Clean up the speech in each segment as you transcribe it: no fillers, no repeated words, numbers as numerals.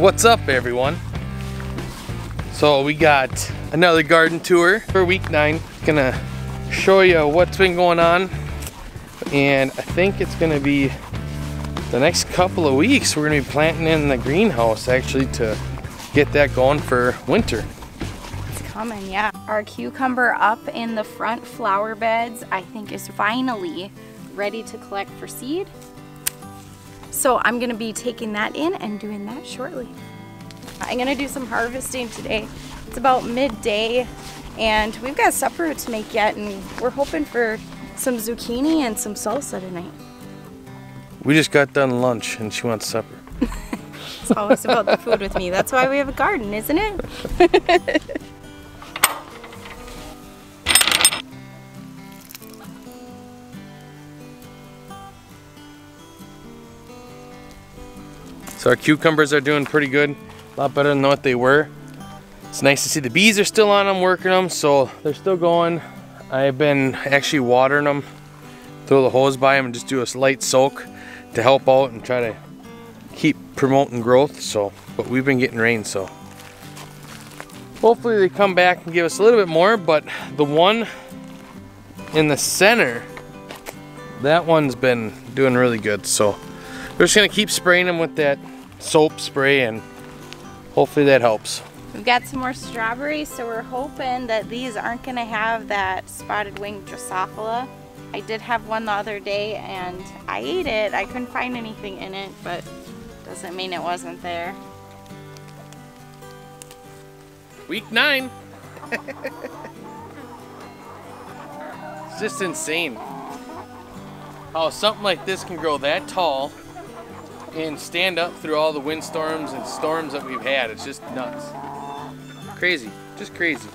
What's up, everyone? So we got another garden tour for week 9. Gonna show you what's been going on, and I think it's gonna be the next couple of weeks we're gonna be planting in the greenhouse actually to get that going for winter. It's coming, yeah. Our cucumber up in the front flower beds I think is finally ready to collect for seed. So I'm gonna be taking that in and doing that shortly. I'm gonna do some harvesting today. It's about midday and we've got supper to make yet, and we're hoping for some zucchini and some salsa tonight. We just got done lunch and she wants supper. It's always about the food with me. That's why we have a garden, isn't it? So our cucumbers are doing pretty good, a lot better than what they were. It's nice to see the bees are still on them, working them, so they're still going. I've been actually watering them, throw the hose by them and just do a light soak to help out and try to keep promoting growth. So, but we've been getting rain, so hopefully they come back and give us a little bit more. But the one in the center, that one's been doing really good, so we're just gonna keep spraying them with that soap spray and hopefully that helps. We've got some more strawberries, so we're hoping that these aren't gonna have that spotted winged Drosophila. I did have one the other day and I ate it. I couldn't find anything in it, but doesn't mean it wasn't there. Week 9. It's just insane how something like this can grow that tall and stand up through all the windstorms and storms that we've had. It's just nuts. Crazy, just crazy.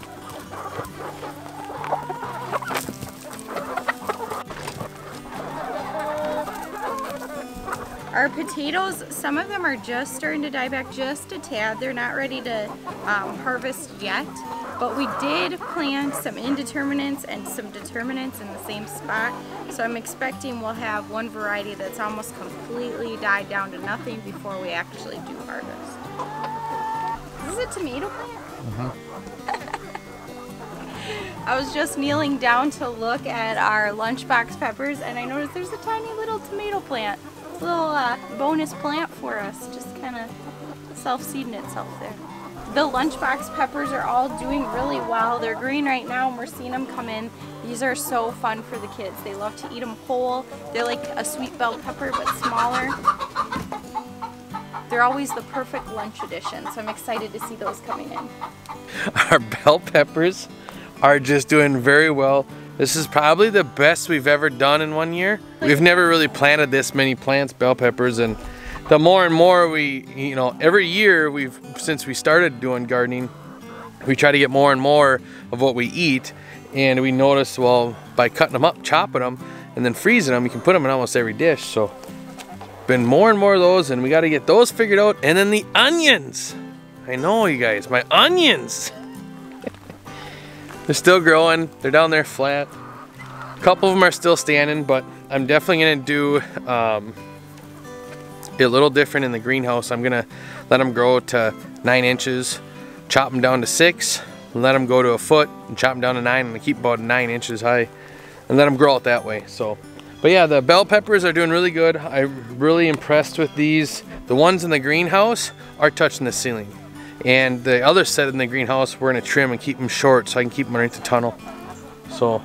Our potatoes, some of them are just starting to die back just a tad. They're not ready to harvest yet, but we did plant some indeterminates and some determinants in the same spot. So I'm expecting we'll have one variety that's almost completely died down to nothing before we actually do harvest. Is this a tomato plant? I was just kneeling down to look at our lunchbox peppers and I noticed there's a tiny little tomato plant. Little bonus plant for us, just kind of self-seeding itself there. The lunchbox peppers are all doing really well. They're green right now and we're seeing them come in. These are so fun for the kids. They love to eat them whole. They're like a sweet bell pepper but smaller. They're always the perfect lunch addition, so I'm excited to see those coming in. Our bell peppers are just doing very well. This is probably the best we've ever done in one year. We've never really planted this many plants, bell peppers, and the more and more we, every year since we started doing gardening, we try to get more and more of what we eat, and we notice, well, by cutting them up, chopping them, and then freezing them, you can put them in almost every dish. So, been more and more of those, and we got to get those figured out. And then the onions. I know, you guys, my onions. They're still growing. They're down there flat. A couple of them are still standing, but I'm definitely gonna do a little different in the greenhouse. I'm gonna let them grow to 9 inches, chop them down to 6, and let them go to a foot, and chop them down to 9, and keep about 9 inches high, and let them grow out that way. So, but yeah, the bell peppers are doing really good. I'm really impressed with these. The ones in the greenhouse are touching the ceiling. And the other set in the greenhouse, we're gonna trim and keep them short so I can keep them underneath the tunnel. So,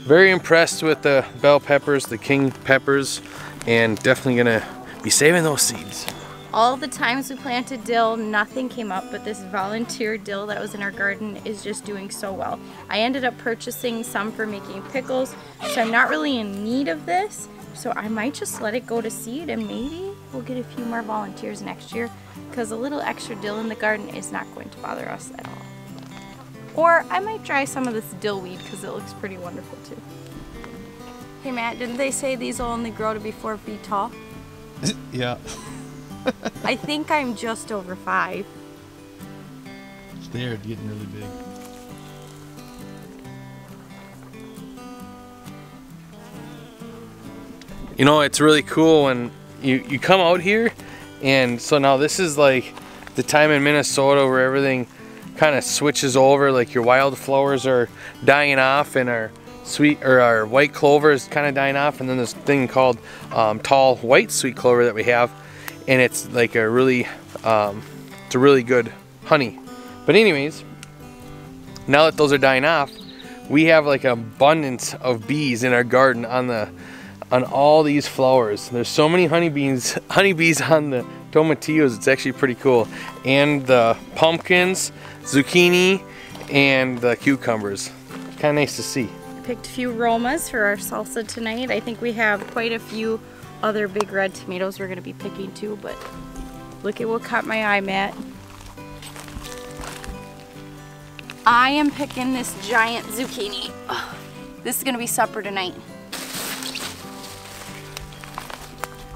very impressed with the bell peppers, the king peppers, and definitely gonna be saving those seeds. All the times we planted dill, nothing came up, but this volunteer dill that was in our garden is just doing so well. I ended up purchasing some for making pickles, so I'm not really in need of this. So I might just let it go to seed and maybe we'll get a few more volunteers next year, because a little extra dill in the garden is not going to bother us at all. Or I might try some of this dill weed because it looks pretty wonderful too. Hey Matt, didn't they say these will only grow to be 4 feet tall? Yeah. I think I'm just over 5. They're getting really big. You know, it's really cool when you come out here, and so now this is like the time in Minnesota where everything kind of switches over, like your wildflowers are dying off and our our white clover is kind of dying off, and then this thing called tall white sweet clover that we have, and it's like a really it's a really good honey. But anyways, now that those are dying off, we have like an abundance of bees in our garden on all these flowers. There's so many honeybees on the tomatillos, it's actually pretty cool. And the pumpkins, zucchini, and the cucumbers. Kind of nice to see. Picked a few Romas for our salsa tonight. I think we have quite a few other big red tomatoes we're going to be picking too, but look at what caught my eye, Matt. I am picking this giant zucchini. Ugh. This is going to be supper tonight.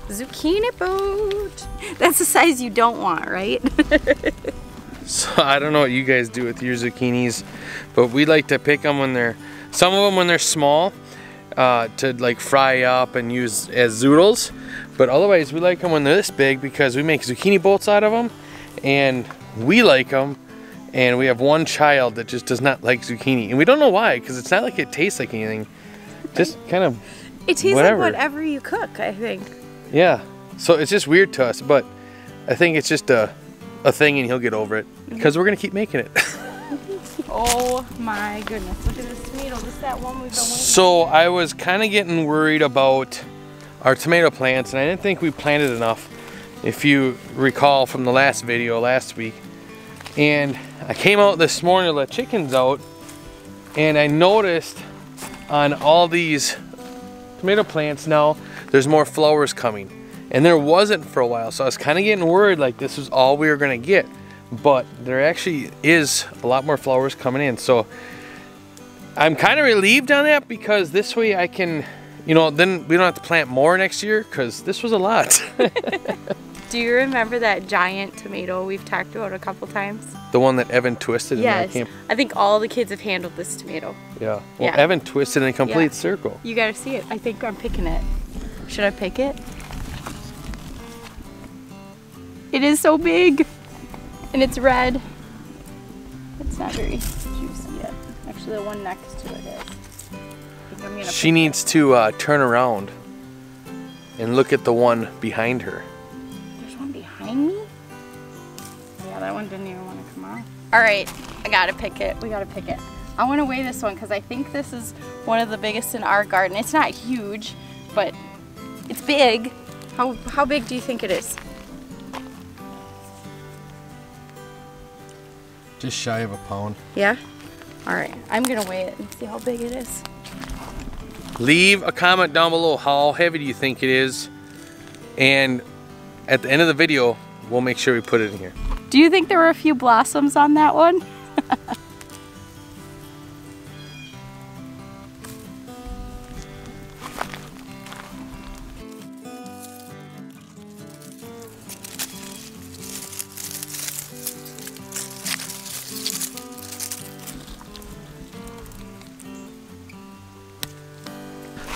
Zucchini boat. That's the size you don't want, right? So I don't know what you guys do with your zucchinis, but we like to pick them when some of them when they're small, to like fry up and use as zoodles. But otherwise we like them when they're this big because we make zucchini boats out of them, and we like them. And we have one child that just does not like zucchini, and we don't know why, because it's not like it tastes like anything. Just kind of it tastes whatever. like whatever you cook, I think. Yeah, so it's just weird to us, but I think it's just a thing, and he'll get over it because we're gonna keep making it. Oh my goodness, look at this tomato. This is that one we've been waiting So I was kind of getting worried about our tomato plants, and I didn't think we planted enough, if you recall from the last video last week. And I came out this morning to let chickens out, and I noticed on all these tomato plants now there's more flowers coming, and there wasn't for a while, so I was kind of getting worried like this was all we were gonna get, but there actually is a lot more flowers coming in. So I'm kind of relieved on that, because this way I can, you know, then we don't have to plant more next year, because this was a lot. Do you remember that giant tomato we've talked about a couple times? The one that Evan twisted in our Yes. camp. I think all the kids have handled this tomato. Yeah. Well, Yeah. Evan twisted in a complete Yeah. circle. You gotta see it. I think I'm picking it. Should I pick it? It is so big, and it's red. It's not very juicy yet. Actually, the one next to it is. I think I'm gonna She needs to turn around and look at the one behind her. There's one behind me? Yeah, that one didn't even want to come off. All right, I gotta pick it. We gotta pick it. I want to weigh this one because I think this is one of the biggest in our garden. It's not huge, but it's big. How big do you think it is? Just shy of a pound. Yeah? All right, I'm gonna weigh it and see how big it is. Leave a comment down below, how heavy do you think it is? And at the end of the video, we'll make sure we put it in here. Do you think there were a few blossoms on that one?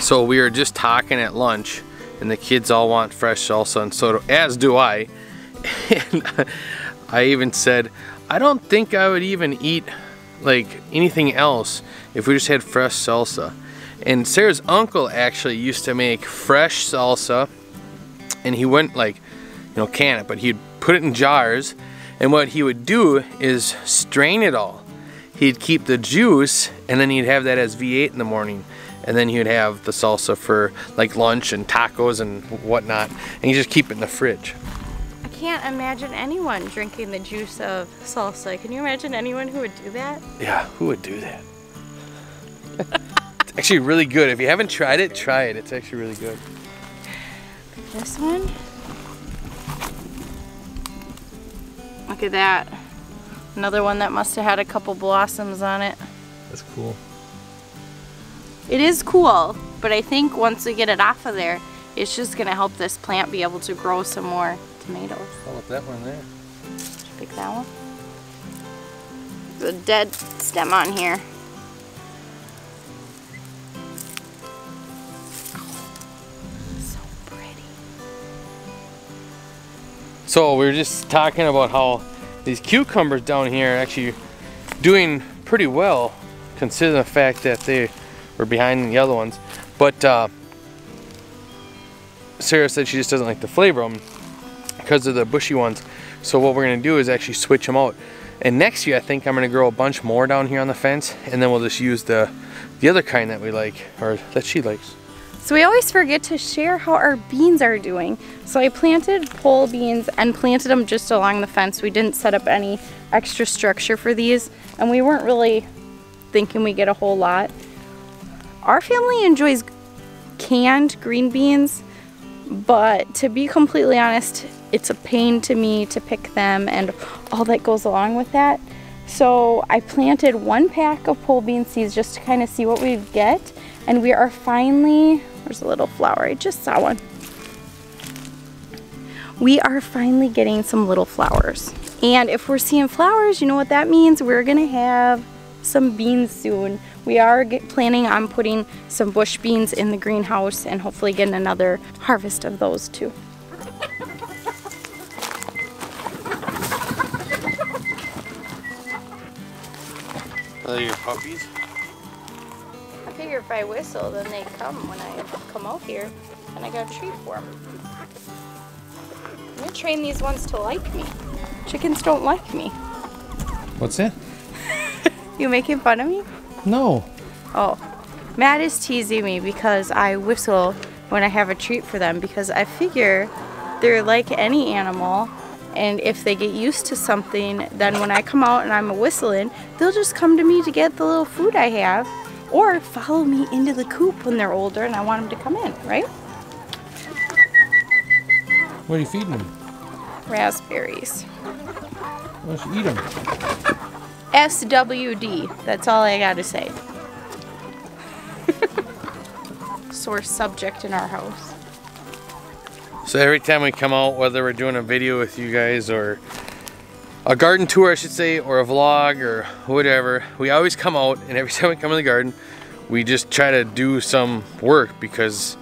So we were just talking at lunch, and the kids all want fresh salsa, and so as do I. And I even said, I don't think I would even eat like anything else if we just had fresh salsa. And Sarah's uncle actually used to make fresh salsa, and he wouldn't like, you know, can it, but he'd put it in jars, and what he would do is strain it all. He'd keep the juice, and then he'd have that as V8 in the morning. And then you'd have the salsa for like lunch and tacos and whatnot, and you just keep it in the fridge. I can't imagine anyone drinking the juice of salsa. Can you imagine anyone who would do that? Yeah, who would do that? It's actually really good. If you haven't tried it, try it. It's actually really good. This one? Look at that. Another one that must have had a couple blossoms on it. That's cool. It is cool, but I think once we get it off of there, it's just gonna help this plant be able to grow some more tomatoes. How about that one there? Did you pick that one? There's a dead stem on here. So we were just talking about how these cucumbers down here are actually doing pretty well, considering the fact that they were behind the other ones. But Sarah said she just doesn't like the flavor of them because of the bushy ones. So what we're gonna do is actually switch them out. And next year I think I'm gonna grow a bunch more down here on the fence, and then we'll just use the other kind that we like, or that she likes. So we always forget to share how our beans are doing. So I planted pole beans and planted them just along the fence. We didn't set up any extra structure for these, and we weren't really thinking we get a whole lot. Our family enjoys canned green beans, but to be completely honest, it's a pain to me to pick them and all that goes along with that. So I planted 1 pack of pole bean seeds just to kind of see what we get, and we are finally, there's a little flower, I just saw one. We are finally getting some little flowers. And if we're seeing flowers, you know what that means? We're gonna have some beans soon. We are planning on putting some bush beans in the greenhouse and hopefully getting another harvest of those too. Are they your puppies? I figure if I whistle, then they come when I come out here, and I got a treat for them. I'm gonna train these ones to like me. Chickens don't like me. What's that? You making fun of me? No. Oh, Matt is teasing me because I whistle when I have a treat for them, because I figure they're like any animal, and if they get used to something, then when I come out and I'm whistling, they'll just come to me to get the little food I have, or follow me into the coop when they're older and I want them to come in, right? What are you feeding them? Raspberries. Why don't you eat them? SWD, that's all I gotta say. Sore subject in our house. So every time we come out, whether we're doing a video with you guys or a garden tour I should say, or a vlog or whatever, we always come out, and every time we come in the garden we just try to do some work because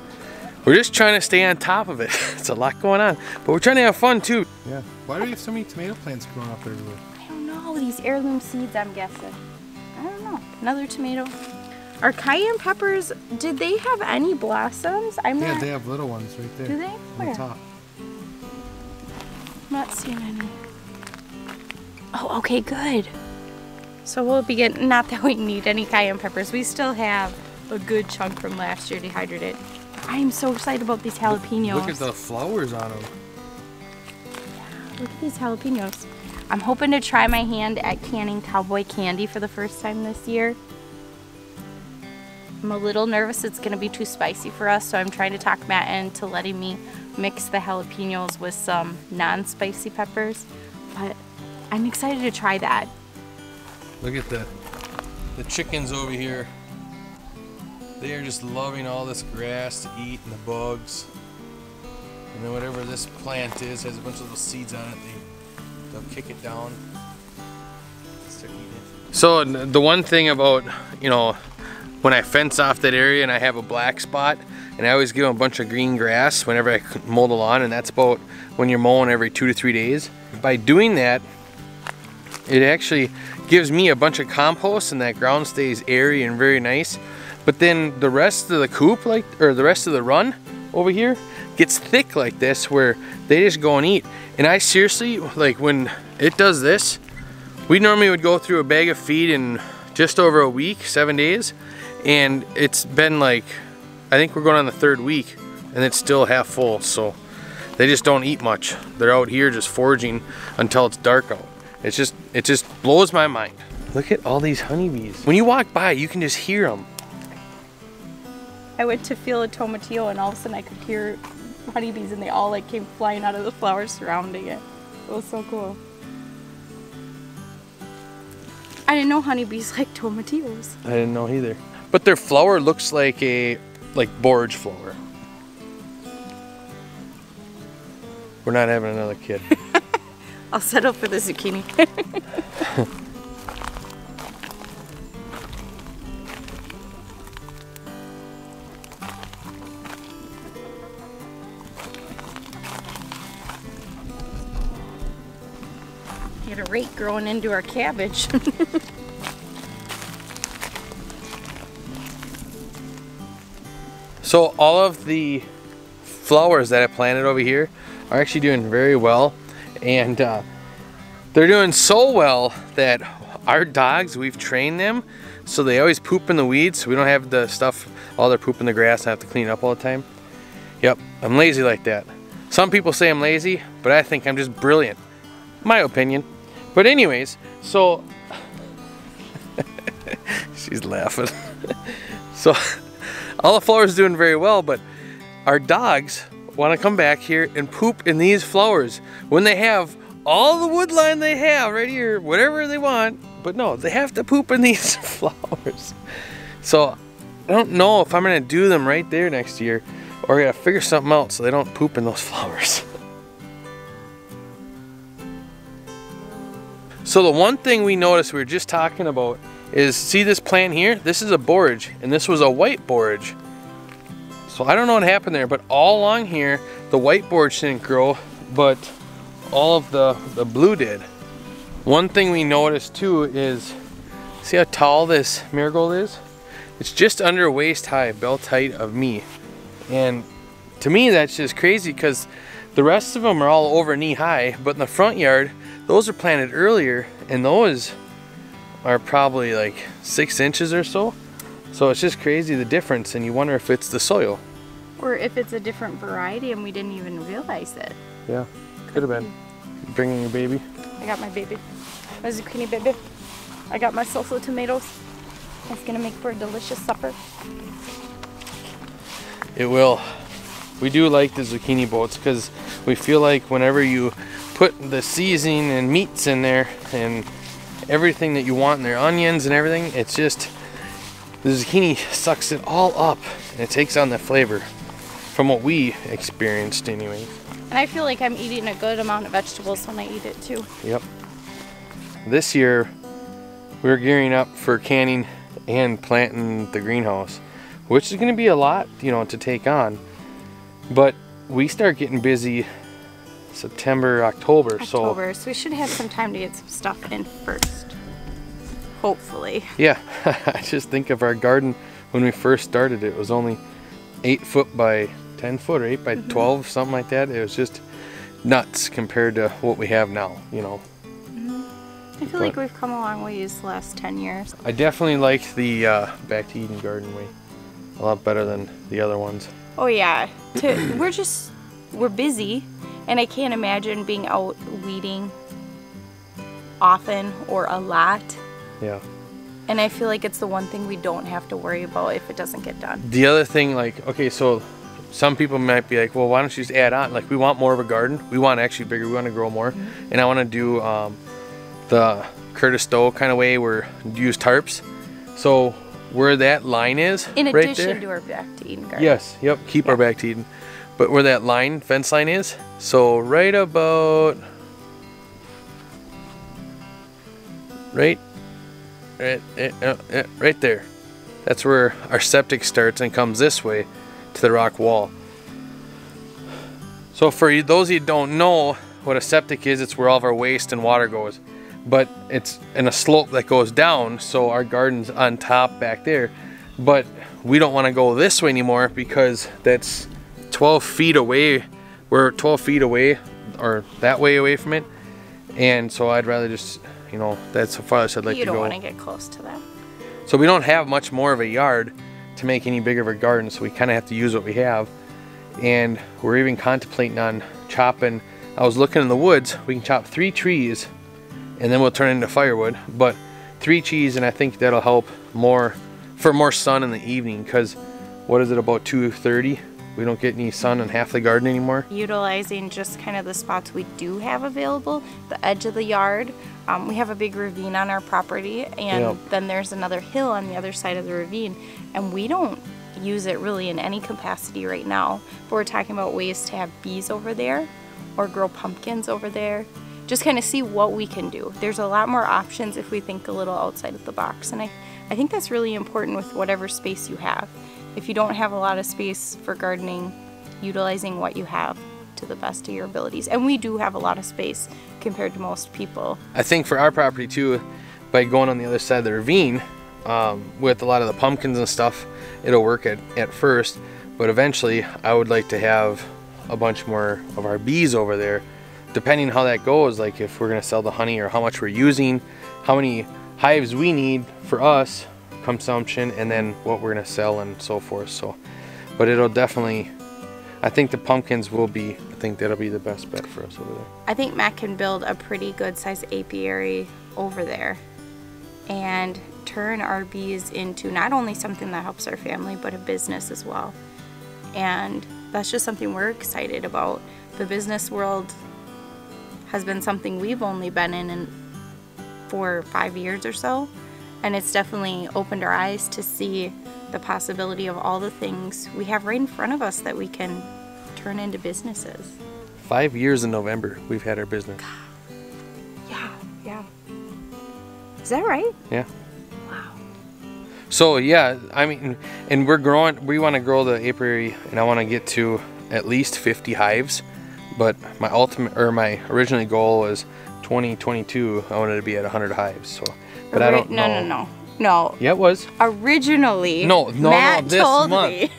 we're just trying to stay on top of it. It's a lot going on, but we're trying to have fun too. Yeah. Why do we have so many tomato plants growing up everywhere? I don't know, these heirloom seeds, I'm guessing. I don't know. Another tomato. Our cayenne peppers, did they have any blossoms? Yeah, they have little ones right there. Do they? On Where? the top. I'm not seeing any. Oh, okay, good. So we'll be getting, not that we need any cayenne peppers. We still have a good chunk from last year dehydrated. I am so excited about these jalapenos. Look at the flowers on them. Look at these jalapenos. I'm hoping to try my hand at canning cowboy candy for the first time this year. I'm a little nervous it's gonna be too spicy for us, so I'm trying to talk Matt into letting me mix the jalapenos with some non-spicy peppers. But I'm excited to try that. Look at the chickens over here. They are just loving all this grass to eat and the bugs. And then whatever this plant is has a bunch of little seeds on it. They'll kick it down. Start eating it. So the one thing about, you know, when I fence off that area and I have a black spot, and I always give them a bunch of green grass whenever I mow the lawn, and that's about when you're mowing every 2 to 3 days. By doing that, it actually gives me a bunch of compost and that ground stays airy and very nice. But then the rest of the coop, or the rest of the run over here, gets thick like this where they just go and eat. And I seriously, like when it does this, we normally would go through a bag of feed in just over a week, 7 days. And it's been like, I think we're going on the 3rd week and it's still half full. So they just don't eat much. They're out here just foraging until it's dark out. It just blows my mind. Look at all these honeybees. When you walk by, you can just hear them. I went to feel a tomatillo and all of a sudden I could hear honeybees and they all like came flying out of the flowers surrounding it. It was so cool. I didn't know honeybees like tomatillos. I didn't know either. But their flower looks like a borage flower. We're not having another kid. I'll settle for the zucchini. Get a rake growing into our cabbage. So all of the flowers that I planted over here are actually doing very well, and they're doing so well that our dogs, we've trained them so they always poop in the weeds, so we don't have the stuff, all their poop in the grass, and I have to clean it up all the time. Yep, I'm lazy like that. Some people say I'm lazy, but I think I'm just brilliant. My opinion. But anyways, so she's laughing. So all the flowers are doing very well, but our dogs want to come back here and poop in these flowers when they have all the wood line they have right here, whatever they want. But no, they have to poop in these flowers. So I don't know if I'm gonna do them right there next year, or I gotta figure something out so they don't poop in those flowers. So the one thing we noticed, we were just talking about, is see this plant here? This is a borage, and this was a white borage. So I don't know what happened there, but all along here, the white borage didn't grow, but all of the blue did. One thing we noticed too is, see how tall this marigold is? It's just under waist high, belt height of me. And to me, that's just crazy because the rest of them are all over knee high, but in the front yard, those are planted earlier, and those are probably like 6 inches or so. So it's just crazy the difference, and you wonder if it's the soil. Or if it's a different variety and we didn't even realize it. Yeah, could have been. Bringing your baby. I got my baby. My zucchini baby. I got my salsa tomatoes. It's gonna make for a delicious supper. It will. We do like the zucchini boats because we feel like whenever you put the seasoning and meats in there and everything that you want in there, onions and everything, it's just, the zucchini sucks it all up and it takes on the flavor from what we experienced anyway. And I feel like I'm eating a good amount of vegetables when I eat it too. Yep. This year we're gearing up for canning and planting the greenhouse, which is going to be a lot, you know, to take on. But we start getting busy September, October. So we should have some time to get some stuff in first. Hopefully. Yeah, I just think of our garden when we first started. It was only 8 foot by 10 foot or 8 by 12, something like that. It was just nuts compared to what we have now, you know. I feel like we've come a long ways the last 10 years. I definitely like the Back to Eden garden way a lot better than the other ones. Oh yeah, we're busy, and I can't imagine being out weeding often or a lot. Yeah. And I feel like it's the one thing we don't have to worry about if it doesn't get done. The other thing, like, okay, so some people might be like, well, why don't you just add on? Like, we want more of a garden. We want actually bigger. We want to grow more. And I want to do the Curtis Stowe kind of way where you use tarps. So where that line is, in right addition there, to our Back to Eden garden. yes, yep, keep our Back to Eden. But where that line, fence line is, so right about, right there. That's where our septic starts and comes this way to the rock wall. So for those of you who don't know what a septic is, it's where all of our waste and water goes. But it's in a slope that goes down, so our garden's on top back there. But we don't want to go this way anymore because that's 12 feet away. We're 12 feet away, or that way away from it. And so I'd rather just, you know, that's the farthest I'd like to go. You don't want to get close to that. So we don't have much more of a yard to make any bigger of a garden, so we kind of have to use what we have. And we're even contemplating on chopping. I was looking in the woods, we can chop 3 trees and then we'll turn it into firewood. But 3 trees, and I think that'll help more for more sun in the evening, because what is it, about 2:30? We don't get any sun in half the garden anymore. Utilizing just kind of the spots we do have available, the edge of the yard. We have a big ravine on our property, and then there's another hill on the other side of the ravine, and we don't use it really in any capacity right now. But we're talking about ways to have bees over there or grow pumpkins over there. Just kind of see what we can do. There's a lot more options if we think a little outside of the box, and I think that's really important with whatever space you have. If you don't have a lot of space for gardening, utilizing what you have to the best of your abilities. And we do have a lot of space compared to most people. I think for our property too, by going on the other side of the ravine, with a lot of the pumpkins and stuff, it'll work at first, but eventually I would like to have a bunch more of our bees over there, depending how that goes, like if we're gonna sell the honey or how much we're using, how many hives we need for us consumption, and then what we're gonna sell and so forth. So, but it'll definitely, I think the pumpkins will be, I think that'll be the best bet for us over there. I think Matt can build a pretty good sized apiary over there and turn our bees into not only something that helps our family, but a business as well. And that's just something we're excited about. The business world has been something we've only been in for 5 years or so, and it's definitely opened our eyes to see the possibility of all the things we have right in front of us that we can turn into businesses. 5 years in November we've had our business. Yeah. Is that right? Yeah. Wow. So yeah, I mean, and we're growing, we want to grow the apiary, and I want to get to at least 50 hives, but my original goal was 2022, I wanted to be at 100 hives. So, but I don't know. No. Yeah, it was. Originally, No, Matt this told month. me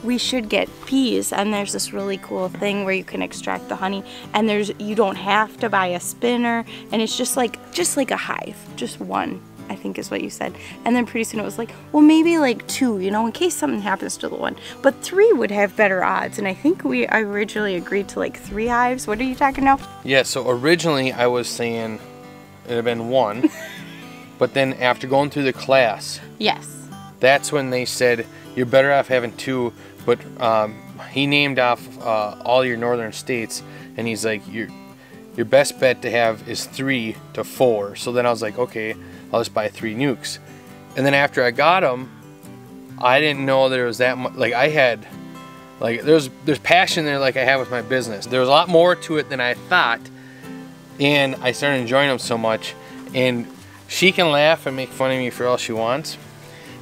we should get bees, and there's this really cool thing where you can extract the honey, and you don't have to buy a spinner, and it's just like a hive, just one, I think is what you said. And then pretty soon it was like, well, maybe like 2, you know, in case something happens to the one. But 3 would have better odds, and I think I originally agreed to like 3 hives. What are you talking now? Yeah, so originally I was saying it'd have been 1, but then after going through the class, Yes. that's when they said you're better off having 2. But he named off all your northern states, and he's like, your best bet to have is 3 to 4. So then I was like, okay, I'll just buy 3 nukes. And then after I got them, I didn't know there was that much. Like I had, like there's passion there, like I have with my business. There was a lot more to it than I thought, and I started enjoying them so much. And she can laugh and make fun of me for all she wants,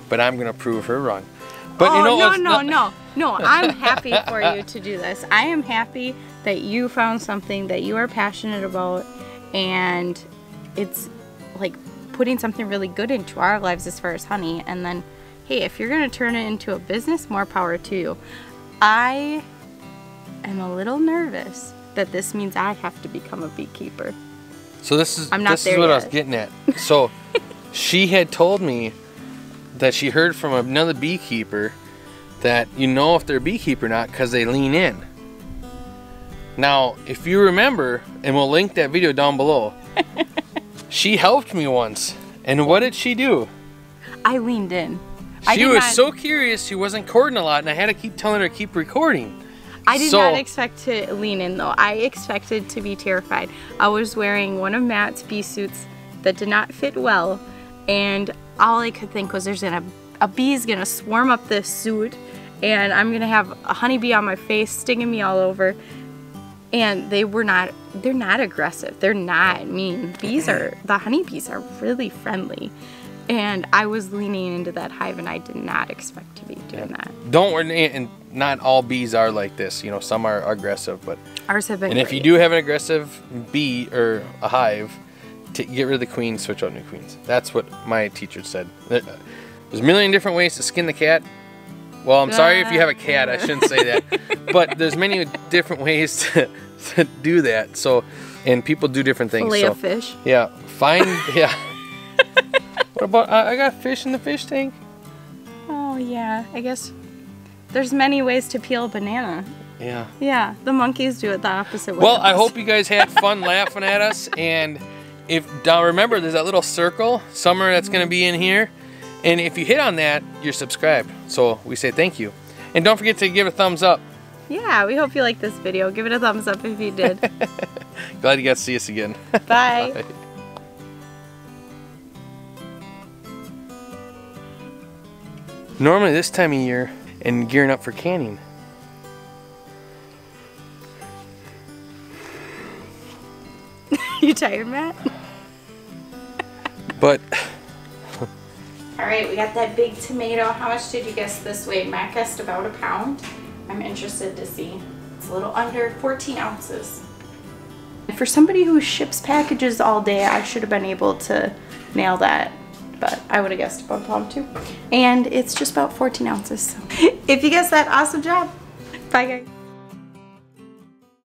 but I'm gonna prove her wrong. But oh, you know, no, I'm happy for you to do this. I am happy that you found something that you are passionate about, and it's like putting something really good into our lives as far as honey. And then, hey, if you're gonna turn it into a business, more power to you. I am a little nervous that this means I have to become a beekeeper. so this is I'm not this is there what I yet. was getting at. So she had told me that she heard from another beekeeper that you know if they're a beekeeper or not because they lean in. Now, if you remember, and we'll link that video down below, she helped me once, and what did she do? I leaned in. She was so curious, she wasn't recording a lot, and I had to keep telling her to keep recording. I did not expect to lean in though. I expected to be terrified. I was wearing one of Matt's bee suits that did not fit well, and all I could think was a bee's gonna swarm up this suit, and I'm gonna have a honeybee on my face stinging me all over. And they're not aggressive. They're not mean. The honeybees are really friendly. And I was leaning into that hive, and I did not expect to be doing that. Don't worry, and not all bees are like this. You know, some are aggressive, but Ours have been and if you do have an aggressive bee or a hive, get rid of the queens, switch out new queens. That's what my teacher said. There's a million different ways to skin the cat. Well, I'm sorry if you have a cat, I shouldn't say that. But there's many different ways to do that. So, and people do different things. fillet of fish. Yeah, yeah. What about, I got fish in the fish tank. Oh yeah, I guess there's many ways to peel a banana. Yeah. Yeah, the monkeys do it the opposite way. Well, of I us. hope you guys had fun laughing at us. And remember, there's that little circle, Summer, that's going to be in here. And if you hit on that, you're subscribed. So we say thank you. And don't forget to give a thumbs up. Yeah, we hope you liked this video. Give it a thumbs up if you did. Glad you got to see us again. Bye. Bye. Normally this time of year and gearing up for canning. You tired, Matt? But All right, we got that big tomato. How much did you guess this weighed? Matt guessed about a pound. I'm interested to see. It's a little under 14 ounces. For somebody who ships packages all day, I should have been able to nail that, but I would have guessed about a pound too. And it's just about 14 ounces. So if you guessed that, awesome job. Bye guys.